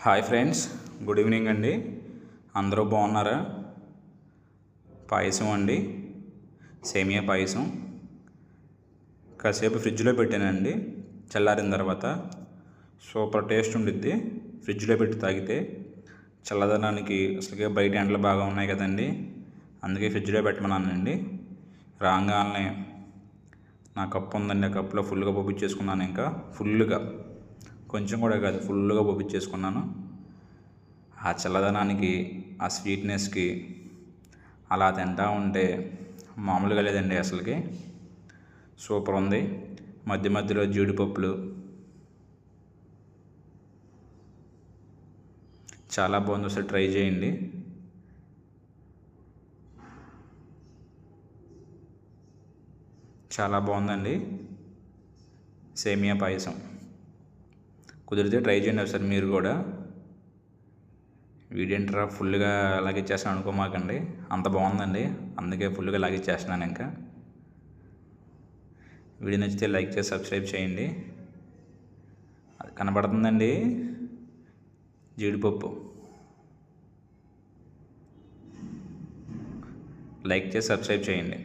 Hi friends, good evening అండి. అందరూ బాగున్నారా? పాయసం అండి, సేమియా పాయసం. కాసేపు ఫ్రిడ్జ్లో పెట్టానండి. చల్లారిన తర్వాత సూపర్ టేస్ట్ ఉండిద్ది. ఫ్రిడ్జ్లో పెట్టి తాగితే చల్లదనానికి. అసలుకే బయట ఎండలు బాగా ఉన్నాయి కదండి, అందుకే ఫ్రిడ్జ్లో పెట్టమన్నానండి. రాగానే నా కప్పు ఉందండి, ఆ కప్పులో ఫుల్గా పోపించేసుకున్నాను. ఇంకా ఫుల్గా, కొంచెం కూడా కాదు, ఫుల్గా పోపించేసుకున్నాను. ఆ చల్లదనానికి, ఆ స్వీట్నెస్కి అలా తింటా ఉంటే మామూలుగా లేదండి. అసలుకి సూపర్ ఉంది. మధ్య మధ్యలో జీడిపప్పులు చాలా బాగుంది. ఒకసారి ట్రై చేయండి. చాలా బాగుందండి సేమియా పాయసం. కుదిరితే ట్రై చేయండి ఒకసారి మీరు కూడా. వీడేంట్రా ఫుల్గా లాగిచ్చేస్తాను అనుకోమాకండి, అంత బాగుందండి. అందుకే ఫుల్గా లాగిచ్చేస్తున్నాను. ఇంకా వీడియో నచ్చితే లైక్ చేసి సబ్స్క్రైబ్ చేయండి. అది కనబడుతుందండి, జీడిపప్పు. లైక్ చేసి సబ్స్క్రైబ్ చేయండి.